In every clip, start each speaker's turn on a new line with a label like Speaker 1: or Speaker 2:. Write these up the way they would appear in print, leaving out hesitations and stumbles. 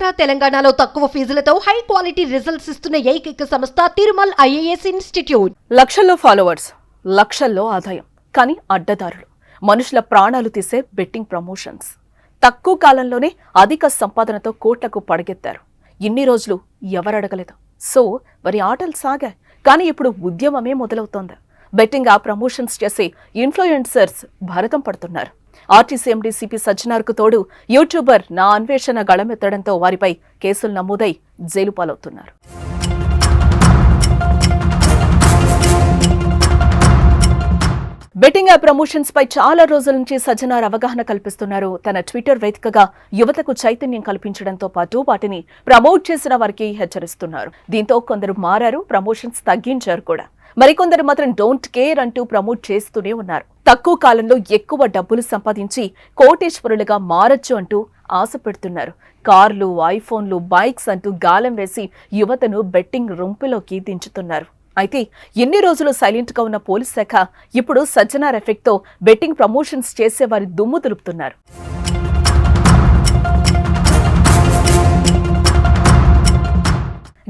Speaker 1: ఆంధ్ర తెలంగాణలో తక్కువ ఫీజులతో high quality results ఇస్తున్న ఏకైక సంస్థ తిరుమల్ ఐఏఎస్ ఇన్స్టిట్యూట్.
Speaker 2: లక్షల్లో ఫాలోవర్స్, లక్షల్లో ఆదాయం, కానీ అడ్డదారులు, మనుషుల ప్రాణాలు తీసే బెట్టింగ్ ప్రమోషన్స్. తక్కువ కాలంలోనే అధిక సంపాదనతో కోట్లకు పడగెత్తారు. ఇన్ని రోజులు ఎవరడగలేదు. సో వారి ఆటలు సాగాయి. కానీ ఇప్పుడు ఉద్యమమే మొదలవుతోంది. బెట్టింగ్ యాప్ ప్రమోషన్స్ చేసి ఇన్ఫ్లుయెన్సర్స్ భారతం పడుతున్నారు. ఆర్టీసీ ఎండీ సిపి సజ్జనార్కు తోడు యూట్యూబర్ నా అన్వేషణ గళమెత్తడంతో వారిపై కేసులు నమోదై జైలు పాలవుతున్నారు. బెట్టింగ్ యాప్ ప్రమోషన్స్ పై చాలా రోజుల నుంచి సజ్జనార్ అవగాహన కల్పిస్తున్నారు. తన ట్విట్టర్ వేదికగా యువతకు చైతన్యం కల్పించడంతో పాటు వాటిని ప్రమోట్ చేసిన వారికి హెచ్చరిస్తున్నారు. దీంతో కొందరు మారారు, ప్రమోషన్స్ తగ్గించారు కూడా. మరికొందరు మాత్రం డోంట్ కేర్ అంటూ ప్రమోట్ చేస్తూనే ఉన్నారు. తక్కువ కాలంలో ఎక్కువ డబ్బులు సంపాదించి కోటేశ్వరులుగా మారచ్చు అంటూ ఆశ పెడుతున్నారు. కార్లు, ఐఫోన్లు, బైక్స్ అంటూ గాలం వేసి యువతను బెట్టింగ్ రొంపులోకి దించుతున్నారు. అయితే ఎన్ని రోజులు సైలెంట్ గా ఉన్న పోలీస్ శాఖ ఇప్పుడు సజ్జనార్ ఎఫెక్ట్ తో బెట్టింగ్ ప్రమోషన్స్ చేసే వారి దుమ్ము దులుపుతున్నారు.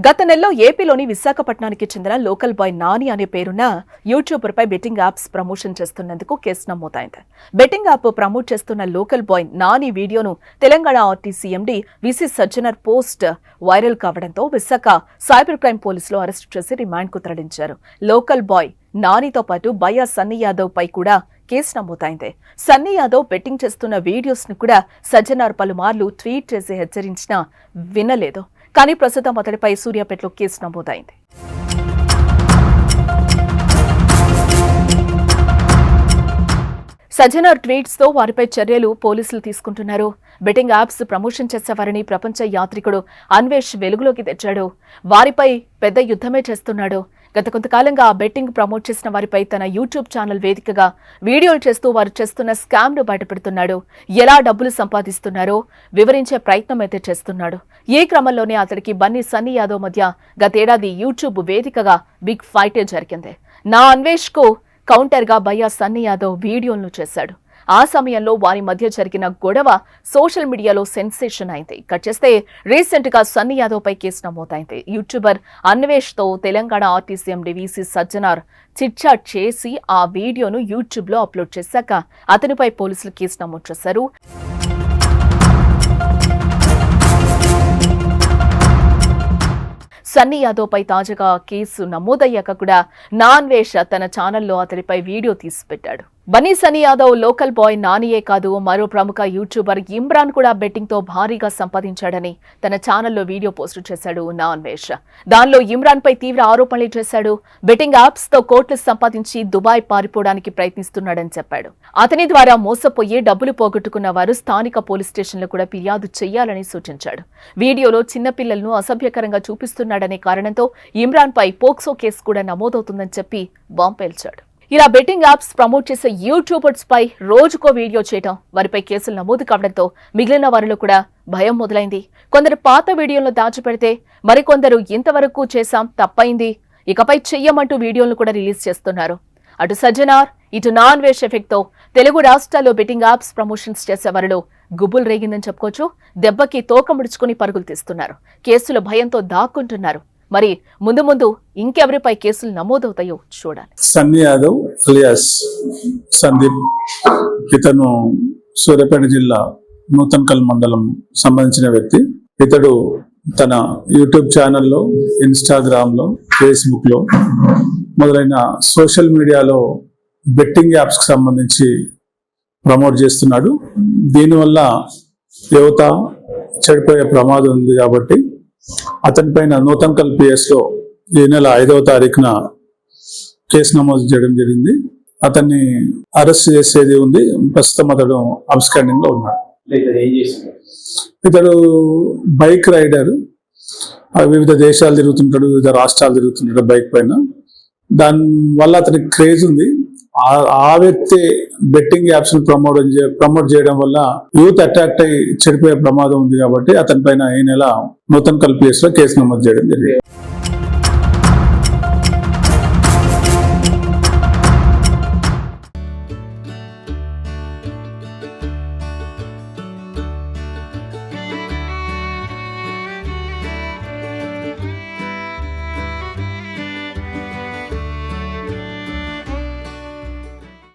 Speaker 2: గత నెలలో ఏపీలోని విశాఖపట్నానికి చెందిన లోకల్ బాయ్ నాని అనే పేరున్న యూట్యూబర్ పై బెట్టింగ్ యాప్స్ ప్రమోషన్ చేస్తున్నందుకు కేసు నమోదైంది. బెట్టింగ్ యాప్ ప్రమోట్ చేస్తున్న లోకల్ బాయ్ నాని వీడియోను Telangana RTC MD VC Sajjanar post viral కావడంతో విశాఖ సైబర్ క్రైమ్ పోలీసులు అరెస్టు చేసి రిమాండ్ కు తరలించారు. లోకల్ బాయ్ నానితో పాటు బయ్యా సన్నీ యాదవ్ పై కూడా కేసు నమోదైంది. సన్నీ యాదవ్ బెట్టింగ్ చేస్తున్న వీడియోస్ ను కూడా సజ్జనార్ పలుమార్లు ట్వీట్ చేసి హెచ్చరించినా వినలేదు. కానీ ప్రస్తుతం అతడిపై సూర్యాపేటలో కేసు నమోదైంది. సజ్జనార్ ట్వీట్స్ తో వారిపై చర్యలు పోలీసులు తీసుకుంటున్నారు. బెట్టింగ్ యాప్స్ ప్రమోషన్ చేసేవారిని ప్రపంచ యాత్రికుడు అన్వేష్ వెలుగులోకి తెచ్చాడు. వారిపై పెద్ద యుద్ధమే చేస్తున్నాడు. గత కొంతకాలంగా ఆ బెట్టింగ్ ప్రమోట్ చేసిన వారిపై తన యూట్యూబ్ ఛానల్ వేదికగా వీడియోలు చేస్తూ వారు చేస్తున్న స్కామ్ ను బయటపెడుతున్నాడు. ఎలా డబ్బులు సంపాదిస్తున్నారో వివరించే ప్రయత్నం అయితే చేస్తున్నాడు. ఈ క్రమంలోనే అతడికి బన్నీ సన్నీ యాదవ్ మధ్య గతేడాది యూట్యూబ్ వేదికగా బిగ్ ఫైటే జరిగింది. నా అన్వేష్ కు కౌంటర్ గా బయ్యా సన్నీ యాదవ్ వీడియోలను చేశాడు. ఆ సమయంలో వారి మధ్య జరిగిన గొడవ సోషల్ మీడియాలో సెన్సేషన్ అయింది. కట్ చేస్తే రీసెంట్ గా సన్నీ యాదవ్ పై కేసు నమోదైంది. యూట్యూబర్ అన్వేష్ తో Telangana RTC MD VC Sajjanar chitchat చేసి ఆ వీడియోను యూట్యూబ్ లో అప్లోడ్ చేశాక అతనిపై పోలీసులు కేసు నమోదు చేశారు. సన్నీ యాదవ్ పై తాజాగా కేసు నమోదయ్యాక కూడా నా అన్వేష్ తన ఛానల్లో అతడిపై వీడియో తీసి పెట్టాడు. బన్నీ సన్నీ యాదవ్ లోకల్ బాయ్ నానియే కాదు, మరో ప్రముఖ యూట్యూబర్ ఇమ్రాన్ కూడా బెట్టింగ్ తో భారీగా సంపాదించాడని తన ఛానల్లో వీడియో పోస్టు చేశాడు నా అన్వేష్. దానిలో ఇమ్రాన్ పై తీవ్ర ఆరోపణలు చేశాడు. బెట్టింగ్ యాప్స్ తో కోట్లు సంపాదించి దుబాయ్ పారిపోవడానికి ప్రయత్నిస్తున్నాడని చెప్పాడు. అతని ద్వారా మోసపోయి డబ్బులు పోగొట్టుకున్న వారు స్థానిక పోలీస్ స్టేషన్లో కూడా ఫిర్యాదు చేయాలని సూచించాడు. వీడియోలో చిన్నపిల్లలను అసభ్యకరంగా చూపిస్తున్నాడనే కారణంతో ఇమ్రాన్ పై పోక్సో కేసు కూడా నమోదవుతుందని చెప్పి బాంబు పేల్చాడు. ఇలా బెట్టింగ్ యాప్స్ ప్రమోట్ చేసే యూట్యూబర్స్ పై రోజుకో వీడియో చేయడం, వారిపై కేసులు నమోదు కావడంతో మిగిలిన వారిలో కూడా భయం మొదలైంది. కొందరు పాత వీడియోలను దాచిపెడితే మరికొందరు ఇంతవరకు చేశాం, తప్పైంది, ఇకపై చెయ్యమంటూ వీడియోలను కూడా రిలీజ్ చేస్తున్నారు. అటు సజ్జనార్, ఇటు నా అన్వేష్ ఎఫెక్ట్ తో తెలుగు రాష్ట్రాల్లో బెట్టింగ్ యాప్స్ ప్రమోషన్స్ చేసే వారిలో గుబులు రేగిందని చెప్పుకోవచ్చు. దెబ్బకి తోక ముడుచుకుని పరుగులు తీస్తున్నారు. కేసుల భయంతో దాక్కుంటున్నారు. మరి ముందు ముందు ఇంకెవరిపై కేసులు నమోదవుతాయో చూడాలి.
Speaker 3: సన్నీ యాదవ్ అలియాస్ సందీప్, ఇతను సూర్యాపేట జిల్లా నూతన్కల్ మండలం సంబంధించిన వ్యక్తి. ఇతడు తన యూట్యూబ్ ఛానల్లో, ఇన్స్టాగ్రామ్ లో, ఫేస్బుక్ లో మొదలైన సోషల్ మీడియాలో బెట్టింగ్ యాప్స్ కి సంబంధించి ప్రమోట్ చేస్తున్నాడు. దీనివల్ల యువత చెడిపోయే ప్రమాదం ఉంది కాబట్టి అతని పైన నూతన్కల్ పిఎస్ లో ఈ నెల 5వ తారీఖున కేసు నమోదు చేయడం జరిగింది. అతన్ని అరెస్ట్ చేసేది ఉంది. ప్రస్తుతం అతడు అబ్స్కాండింగ్ లో ఉన్నాడు. ఇతడు బైక్ రైడర్, వివిధ దేశాలు తిరుగుతుంటాడు, వివిధ రాష్ట్రాలు తిరుగుతుంటాడు బైక్ పైన. దాని వల్ల అతనికి క్రేజ్ ఉంది. ఆ వ్యక్తి బెట్టింగ్ యాప్స్ ని ప్రమోట్ చేయడం వల్ల యూత్ అట్రాక్ట్ అయ్యి చెడిపోయే ప్రమాదం ఉంది కాబట్టి అతని పైన ఈ నెల నూతన్కల్ పిఎస్ లో కేసు నమోదు చేయడం జరిగింది.